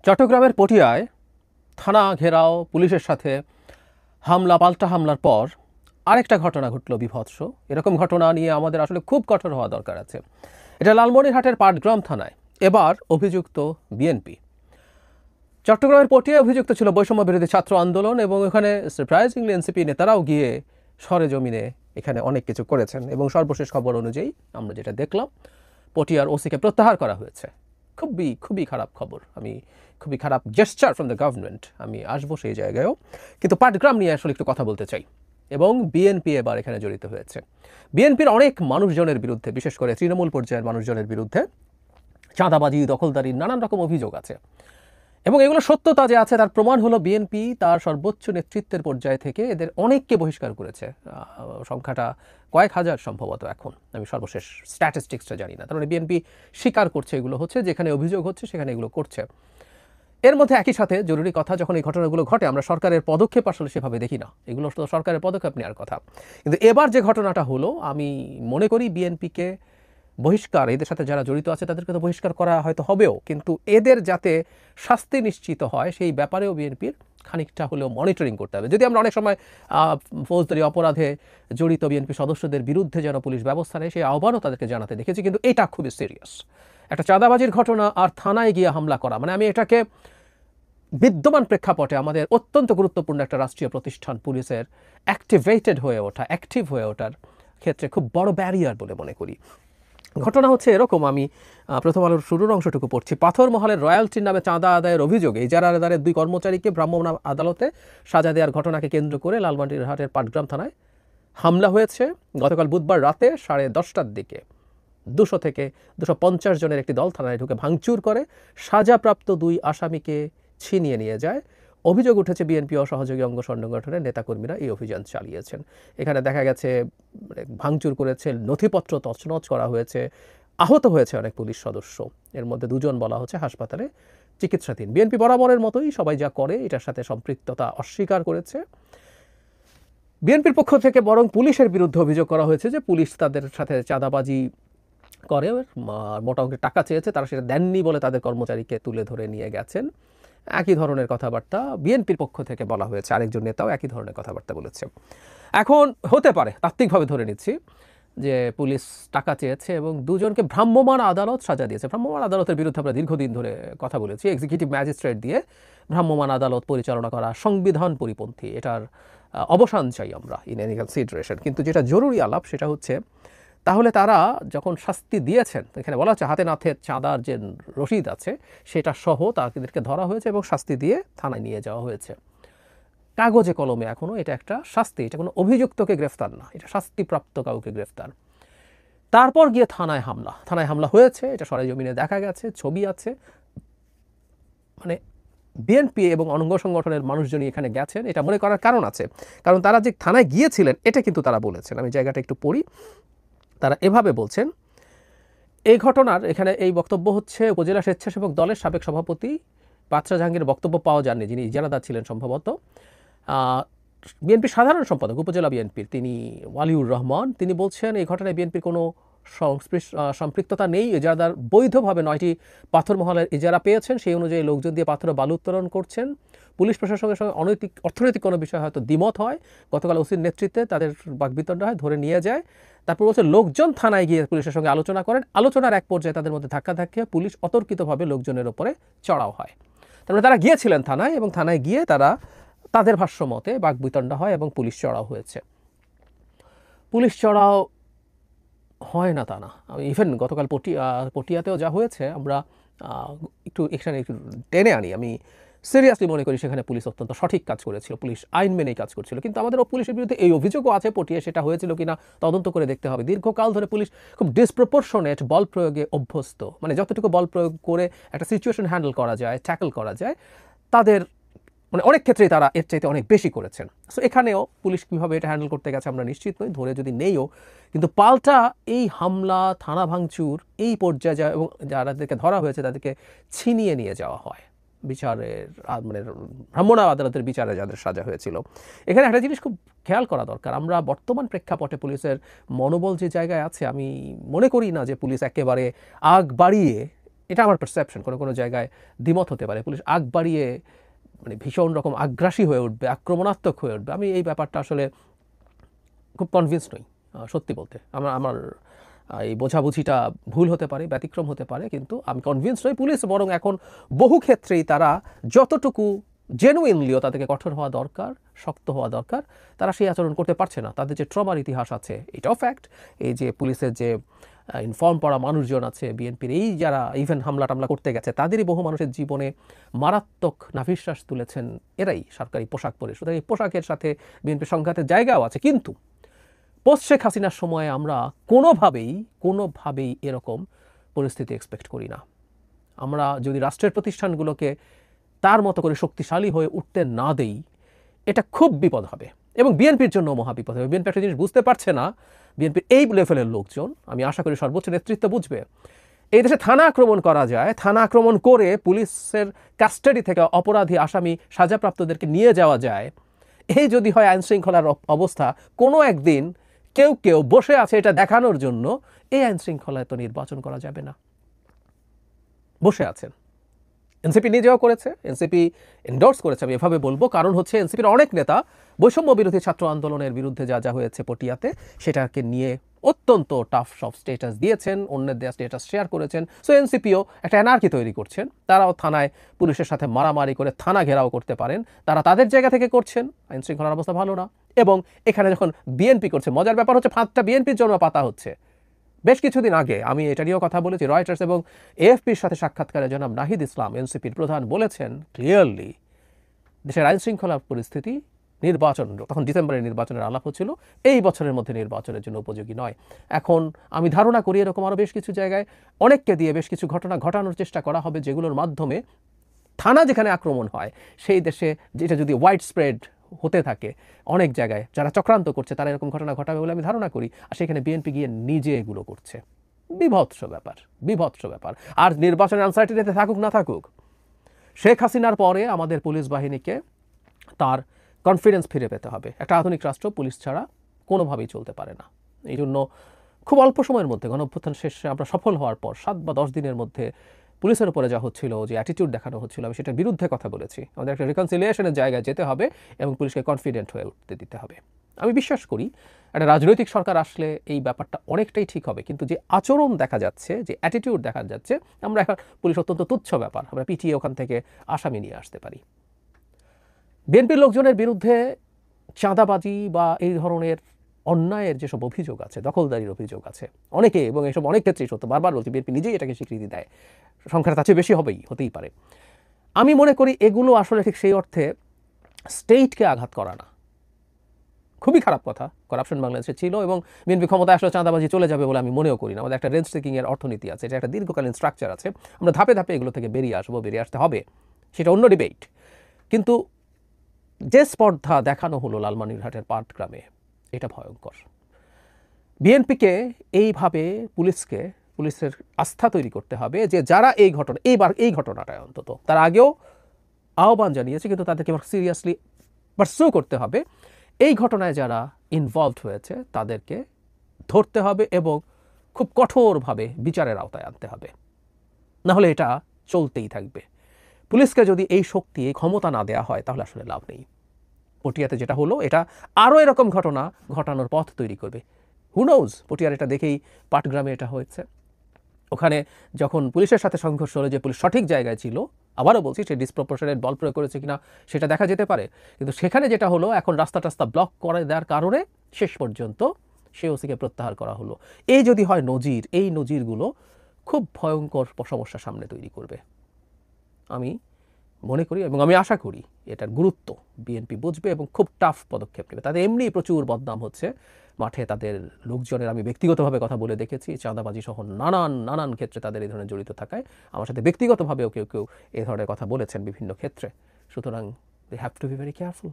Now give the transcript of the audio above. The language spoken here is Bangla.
চট্টগ্রামের পটিয়ায় থানা ঘেরাও, পুলিশের সাথে হামলা, পাল্টা হামলার পর আরেকটা ঘটনা ঘটল বীভৎস। এরকম ঘটনা নিয়ে আমাদের আসলে খুব কঠোর হওয়া দরকার আছে। এটা লালমনিরহাটের পাটগ্রাম থানায়। এবার অভিযুক্ত বিএনপি। চট্টগ্রামের পটিয়ায় অভিযুক্ত ছিল বৈষম্য বিরোধী ছাত্র আন্দোলন, এবং এখানে সারপ্রাইজিংলি এনসিপি নেতারাও গিয়ে সরেজমিনে এখানে অনেক কিছু করেছেন। এবং সর্বশেষ খবর অনুযায়ী আমরা যেটা দেখলাম, পটিয়ার ওসিকে প্রত্যাহার করা হয়েছে। খুবই খুবই খারাপ খবর। খুবই খারাপ জেস্চার ফ্রম দ্য গভর্নমেন্ট। আমি আসবো সেই জায়গায়ও, কিন্তু পাটগ্রাম নিয়ে আসলে একটু কথা বলতে চাই। এবং বিএনপি এবার এখানে জড়িত হয়েছে। বিএনপির অনেক মানুষজনের বিরুদ্ধে, বিশেষ করে তৃণমূল পর্যায়ের মানুষজনের বিরুদ্ধে চাঁদাবাজি, দখলদারি, নানান রকম অভিযোগ আছে। এবং এগুলো সত্যতা যে আছে তার প্রমাণ হলো বিএনপি তার সর্বোচ্চ নেতৃত্বের পর্যায় থেকে এদের অনেককে বহিষ্কার করেছে। সংখ্যাটা কয়েক হাজার সম্ভবত এখন, আমি সর্বশেষ স্ট্যাটিস্টিক্সটা জানি না। তার মানে বিএনপি স্বীকার করছে এগুলো হচ্ছে, যেখানে অভিযোগ হচ্ছে সেখানে এগুলো করছে। এর মধ্যে একই সাথে জরুরি কথা, যখন এই ঘটনাগুলো ঘটে আমরা সরকারের পদক্ষেপ আসলে সেভাবে দেখি না। এগুলো তো সরকারের পদক্ষেপ নেওয়ার কথা, কিন্তু এবার যে ঘটনাটা হলো, আমি মনে করি বিএনপিকে বহিষ্কার, এদের সাথে যারা জড়িত আছে তাদেরকে তো বহিষ্কার করা হয়তো হবেও, কিন্তু এদের যাতে শাস্তি নিশ্চিত হয় সেই ব্যাপারেও বিএনপির খানিকটা হলেও মনিটরিং করতে হবে। যদি আমরা অনেক সময় ফৌজদারি অপরাধে জড়িত বিএনপি সদস্যদের বিরুদ্ধে যেন পুলিশ ব্যবস্থা নেয় সেই আহ্বানও তাদেরকে জানাতে দেখেছি, কিন্তু এটা খুবই সিরিয়াস একটা চাঁদাবাজির ঘটনা। আর থানায় গিয়ে হামলা করা, মানে আমি এটাকে বিদ্যমান প্রেক্ষাপটে আমাদের অত্যন্ত গুরুত্বপূর্ণ একটা রাষ্ট্রীয় প্রতিষ্ঠান পুলিশের অ্যাক্টিভ হয়ে ওঠার ক্ষেত্রে খুব বড় ব্যারিয়ার বলে মনে করি। ঘটনা হচ্ছে এরকম, আমি প্রথম আলোর শুরুর অংশটুকু পড়ছি। পাথরমহলের রয়্যালটির নামে চাঁদা আদায়ের অভিযোগে ইজারাদারের 2 কর্মচারীকে ভ্রাম্যমাণ আদালতে সাজা দেওয়ার ঘটনাকে কেন্দ্র করে লালমনিরহাটের পাটগ্রাম থানায় হামলা হয়েছে গতকাল বুধবার রাতে 10:30টার দিকে। 200 থেকে 250 জনের একটি দল থানায় ঢুকে ভাঙচুর করে সাজাপ্রাপ্ত 2 আসামিকে ছিনিয়ে নিয়ে যায়। অভিযোগ উঠেছে বিএনপি ও সহযোগী অঙ্গ সংগঠনের নেতাকর্মীরা এই অভিযান চালিয়েছেন। এখানে দেখা গেছে ভাঙচুর করেছে, নথিপত্র তছনছ করা হয়েছে, আহত হয়েছে অনেক পুলিশ সদস্য। এর মধ্যে 2 জন বলা হচ্ছে হাসপাতালে চিকিৎসাধীন। বিএনপি বরাবরের মতোই সবাই যা করে এটার সাথে সম্পৃক্ততা অস্বীকার করেছে। বিএনপির পক্ষ থেকে বরং পুলিশের বিরুদ্ধে অভিযোগ করা হয়েছে যে পুলিশ তাদের সাথে চাঁদাবাজি করে, মোটামুটি টাকা চেয়েছে, তারা সেটা দেননি বলে তাদের কর্মচারীকে তুলে ধরে নিয়ে গেছেন। একই ধরনের কথাবার্তা বিএনপির পক্ষ থেকে বলা হয়েছে, আরেকজন নেতাও একই ধরনের কথাবার্তা বলেছে। এখন হতে পারে, তাত্ত্বিকভাবে ধরে নিচ্ছি, যে পুলিশ টাকা চেয়েছে এবং 2 জনকে ভ্রাম্যমাণ আদালত সাজা দিয়েছে। ভ্রাম্যমাণ আদালতের বিরুদ্ধে আমরা দীর্ঘদিন ধরে কথা বলেছি। এক্সিকিউটিভ ম্যাজিস্ট্রেট দিয়ে ভ্রাম্যমাণ আদালত পরিচালনা করা সংবিধান পরিপন্থী, এটার অবসান চাই আমরা ইন এনি কনসিডারেশন। কিন্তু যেটা জরুরি আলাপ সেটা হচ্ছে, তাহলে তারা যখন শাস্তি দিয়েছেন, এখানে বলা হচ্ছে হাতে নাতে চাঁদার যে রসিদ আছে সেটা সহ তাদেরকে ধরা হয়েছে এবং শাস্তি দিয়ে থানায় নিয়ে যাওয়া হয়েছে। কাগজে কলমে এখনও এটা একটা শাস্তি, এটা কোনো অভিযুক্তকে গ্রেফতার না, এটা শাস্তিপ্রাপ্ত কাউকে গ্রেফতার। তারপর গিয়ে থানায় হামলা হয়েছে, এটা সরেজমিনে দেখা গেছে, ছবি আছে। মানে বিএনপি এবং অঙ্গ সংগঠনের মানুষজনই এখানে গেছেন, এটা মনে করার কারণ আছে, কারণ তারা যে থানায় গিয়েছিলেন এটা কিন্তু তারা বলেছেন। আমি জায়গাটা একটু পড়ি। তারা এভাবে বলছেন, এই ঘটনার এখানে এই বক্তব্য হচ্ছে উপজেলা স্বেচ্ছাসেবক দলের সাবেক সভাপতি বাদশা জাহাঙ্গীরের বক্তব্য পাওয়া যায়নি, যিনি ইজারাদার ছিলেন সম্ভবত। বিএনপি সাধারণ সম্পাদক উপজেলা বিএনপির তিনি ওয়ালিউর রহমান, তিনি বলছেন এই ঘটনায় বিএনপির কোনো সম্পৃক্ততা নেই। ইজারাদার বৈধভাবে 9টি পাথরমহলের ইজারা পেয়েছেন, সেই অনুযায়ী লোকজন দিয়ে পাথর ও বালু উত্তোলন করছেন। পুলিশ প্রশাসনের সঙ্গে অর্থনৈতিক কোনো বিষয় হয়তো দ্বিমত হয়, গতকাল ওসির নেতৃত্বে তাদের বাকবিতণ্ডা হয়, ধরে নিয়ে যায়। তারপর বলছে লোকজন থানায় গিয়ে পুলিশের সঙ্গে আলোচনা করেন, আলোচনার এক পর্যায়ে তাদের মধ্যে ধাক্কাধাক্কি হয়, পুলিশ অতর্কিতভাবে লোকজনের ওপরে চড়াও হয়। তারপরে তারা গিয়েছিলেন থানায় এবং থানায় গিয়ে তারা তাদের ভাষ্য মতে বাকবিতণ্ডা হয় এবং পুলিশ চড়াও হয়েছে। পুলিশ চড়াও হয় না তা না, আমি ইভেন গতকাল পটিয়াতেও যা হয়েছে আমরা এখানে একটু টেনে আনি। আমি সিরিয়াসলি মনে করি সেখানে পুলিশ অত্যন্ত সঠিক কাজ করেছিল, পুলিশ আইন মেনেই কাজ করছিল। কিন্তু আমাদের পুলিশের বিরুদ্ধে এই অভিযোগও আছে পটিয়ে, সেটা হয়েছিল কিনা তদন্ত করে দেখতে হবে। দীর্ঘকাল ধরে পুলিশ খুব ডিসপ্রপোর্শনেট বল প্রয়োগে অভ্যস্ত, মানে যতটুকু বল প্রয়োগ করে একটা সিচুয়েশন হ্যান্ডেল করা যায়, ট্যাকল করা যায়, তাদের মানে অনেক ক্ষেত্রেই তারা এর চাইতে অনেক বেশি করেছেন। সো এখানেও পুলিশ কীভাবে এটা হ্যান্ডেল করতে গেছে আমরা নিশ্চিত নই, ধরে যদি নেইও। কিন্তু পাল্টা এই হামলা, থানা ভাঙচুর এই পর্যায়ে যায় এবং যাদেরকে ধরা হয়েছে তাদেরকে ছিনিয়ে নিয়ে যাওয়া হয় বিচারের, মানে ভ্রাম্যমাণ আদালতের বিচারে যাদের সাজা হয়েছিল। এখানে একটা জিনিস খুব খেয়াল করা দরকার, আমরা বর্তমান প্রেক্ষাপটে পুলিশের মনোবল যে জায়গায় আছে, আমি মনে করি না যে পুলিশ একেবারে আগ বাড়িয়ে এটা আমার পারসেপশন। কোনো কোনো জায়গায় দ্বিমত হতে পারে, পুলিশ আগ বাড়িয়ে মানে ভীষণ রকম আগ্রাসী হয়ে উঠবে, আক্রমণাত্মক হয়ে উঠবে। আমি এই ব্যাপারটা আসলে খুব কনভিন্স নই সত্যি বলতে। আমার এই বোঝাবুঝিটা ভুল হতে পারে, ব্যতিক্রম হতে পারে, কিন্তু আমি কনভিন্স নই। পুলিশ বরং এখন বহু ক্ষেত্রেই তারা যতটুকু জেনুইনলিও তাদেরকে কঠোর হওয়া দরকার, শক্ত হওয়া দরকার, তারা সেই আচরণ করতে পারছে না। তাদের যে ট্রমার ইতিহাস আছে এটাও ফ্যাক্ট। এই যে পুলিশের যে ইনফর্ম পড়া মানুষজন আছে বিএনপির, এই যারা ইভেন হামলা টামলা করতে গেছে, তাদেরই বহু মানুষের জীবনে মারাত্মক নাভিশ্বাস তুলেছেন এরাই সরকারি পোশাক পরে। সুতরাং এই পোশাকের সাথে বিএনপির সংঘাতের জায়গাও আছে। কিন্তু পোস্ট শেখ হাসিনার সময় আমরা কোনোভাবেই এরকম পরিস্থিতি এক্সপেক্ট করি না। আমরা যদি রাষ্ট্রের প্রতিষ্ঠানগুলোকে তার মতো করে শক্তিশালী হয়ে উঠতে না দেই, এটা খুব বিপদ হবে এবং বিএনপির জন্য মহাবিপদ হবে। বিএনপি একটা জিনিস বুঝতে পারছে না, বিএনপির এই লেভেলের লোকজন, আমি আশা করি সর্বোচ্চ নেতৃত্ব বুঝবে, এই দেশে থানা আক্রমণ করা যায়, থানা আক্রমণ করে পুলিশের কাস্টাডি থেকে অপরাধী আসামি সাজাপ্রাপ্তদেরকে নিয়ে যাওয়া যায়। এই যদি হয় আইনশৃঙ্খলার অবস্থা, কোনো একদিন কেউ বসে আছে এটা দেখানোর জন্য, এই আইনশৃঙ্খলায় তো নির্বাচন করা যাবে না। বসে আছেন, এনসিপি নিজেও করেছে, এনসিপি এন্ডোর্স করেছে, আমি এভাবে বলবো। কারণ হচ্ছে এনসিপির অনেক নেতা বৈষম্য বিরোধী ছাত্র আন্দোলনের বিরুদ্ধে যা হয়েছে পটিয়াতে, সেটাকে নিয়ে অত্যন্ত টাফ সব স্টেটাস দিয়েছেন, অন্যের দেওয়া স্টেটাস শেয়ার করেছেন। সো এনসিপিও একটা এনার্কি তৈরি করছেন। তারাও থানায় পুলিশের সাথে মারামারি করে থানা ঘেরাও করতে পারেন, তারা তাদের জায়গা থেকে করছেন। আইনশৃঙ্খলার অবস্থা ভালো না, এবং এখানে যখন বিএনপি করছে, মজার ব্যাপার হচ্ছে ফাঁদটা বিএনপির জন্য পাতা হচ্ছে। বেশ কিছুদিন আগে আমি এটা নিয়েও কথা বলেছি, রয়টার্স এবং এএফপির সাথে সাক্ষাৎকারে জনাব নাহিদ ইসলাম, এনসিপির প্রধান, বলেছেন ক্লিয়ারলি দেশের আইনশৃঙ্খলা পরিস্থিতি, নির্বাচন, তখন ডিসেম্বরের নির্বাচনের আলাপ হচ্ছিল, এই বছরের মধ্যে নির্বাচনের জন্য উপযোগী নয়। এখন আমি ধারণা করি এরকম আরও বেশ কিছু জায়গায় অনেককে দিয়ে বেশ কিছু ঘটনা ঘটানোর চেষ্টা করা হবে, যেগুলোর মাধ্যমে থানা যেখানে আক্রমণ হয় সেই দেশে, যেটা যদি ওয়াইড স্প্রেড হতে থাকে অনেক জায়গায়, যারা চক্রান্ত করছে তারা এরকম ঘটনা ঘটাবে বলে আমি ধারণা করি। আর সেখানে বিএনপি গিয়ে নিজে এগুলো করছে। বিভৎস ব্যাপার। আর নির্বাচনের আনসার্টিনিতে থাকুক না থাকুক, শেখ হাসিনার পরে আমাদের পুলিশ বাহিনীকে তার কনফিডেন্স ফিরে পেতে হবে। একটা আধুনিক রাষ্ট্র পুলিশ ছাড়া কোনোভাবেই চলতে পারে না। এই জন্য খুব অল্প সময়ের মধ্যে, গণঅভ্যুত্থান শেষে আমরা সফল হওয়ার পর 7 বা 10 দিনের মধ্যে পুলিশের উপরে যা হচ্ছিল, যে অ্যাটিটিউড দেখানো হচ্ছিল, আমি সেটার বিরুদ্ধে কথা বলেছি। আমাদের একটা রিকনসিলিয়েশনের জায়গায় যেতে হবে এবং পুলিশকে কনফিডেন্ট হয়ে উঠতে দিতে হবে। আমি বিশ্বাস করি একটা রাজনৈতিক সরকার আসলে এই ব্যাপারটা অনেকটাই ঠিক হবে। কিন্তু যে আচরণ দেখা যাচ্ছে, যে অ্যাটিটিউড দেখা যাচ্ছে, আমরা এখন পুলিশ অত্যন্ত তুচ্ছ ব্যাপার, আমরা পিটিয়ে ওখান থেকে আসামি নিয়ে আসতে পারি। বিএনপির লোকজনের বিরুদ্ধে চাঁদাবাজি বা এই ধরনের অন্যায়ের যেসব অভিযোগ আছে, দখলদারির অভিযোগ আছে অনেকে, এবং এসব অনেক ক্ষেত্রেই সত্য, বারবার বলছি, বিএনপি নিজেই এটাকে স্বীকৃতি দেয়, সংখ্যাটা তার চেয়ে বেশি হতেই পারে। আমি মনে করি এগুলো আসলে ঠিক সেই অর্থে স্টেটকে আঘাত করা না। খুবই খারাপ কথা, করাপশন বাংলাদেশে ছিল এবং বিএনপি ক্ষমতায় আসলে চাঁদাবাজি চলে যাবে বলে আমি মনেও করি না। আমাদের একটা রেঞ্জ টেকিংয়ের অর্থনীতি আছে, এটা একটা দীর্ঘকালীন স্ট্রাকচার আছে, আমরা ধাপে ধাপে এগুলো থেকে বেরিয়ে আসতে হবে, সেটা অন্য ডিবেট। কিন্তু যে স্পর্ধা দেখানো হলো লালমনিরহাটের পাটগ্রামে, এটা ভয়ঙ্কর। বিএনপিকে এইভাবে পুলিশের আস্থা তৈরি করতে হবে, যে যারা এইবার এই ঘটনাটায় অন্তত, তার আগেও আহ্বান জানিয়েছে, কিন্তু তাদেরকে সিরিয়াসলি পারসিউ করতে হবে। এই ঘটনায় যারা ইনভলভড হয়েছে তাদেরকে ধরতে হবে এবং খুব কঠোরভাবে বিচারের আওতায় আনতে হবে, নাহলে এটা চলতেই থাকবে। পুলিশকে যদি এই শক্তি, এই ক্ষমতা না দেওয়া হয়, তাহলে আসলে লাভ নেই। পটিয়াতে যেটা হলো, এটা আরও এরকম ঘটনা ঘটানোর পথ তৈরি করবে। হু নোজ, পটিয়ার এটা দেখেই পাটগ্রামে এটা হয়েছে। ওখানে যখন পুলিশের সাথে সংঘর্ষ হলো, যে পুলিশ সঠিক জায়গায় ছিল, আবারও বলছি, সে ডিসপ্রপোর্শনেট বল প্রয়োগ করেছে কিনা সেটা দেখা যেতে পারে, কিন্তু সেখানে যেটা হলো, এখন রাস্তা ব্লক করে দেওয়ার কারণে শেষ পর্যন্ত সে ওসিকে প্রত্যাহার করা হলো। এই যদি হয় নজির, এই নজিরগুলো খুব ভয়ঙ্কর সমস্যার সামনে তৈরি করবে। আমি মনে করি এবং আমি আশা করি এটার গুরুত্ব বিএনপি বুঝবে এবং খুব টাফ পদক্ষেপ নেবে। তাদের এমনি প্রচুর বদনাম হচ্ছে মাঠে, তাদের লোকজনের আমি ব্যক্তিগতভাবে কথা বলে দেখেছি, চাঁদাবাজি সহ নানান ক্ষেত্রে তাদের এই ধরনের জড়িত থাকায় আমার সাথে ব্যক্তিগতভাবেও কেউ এই ধরনের কথা বলেছেন বিভিন্ন ক্ষেত্রে। সুতরাং they have to be very careful.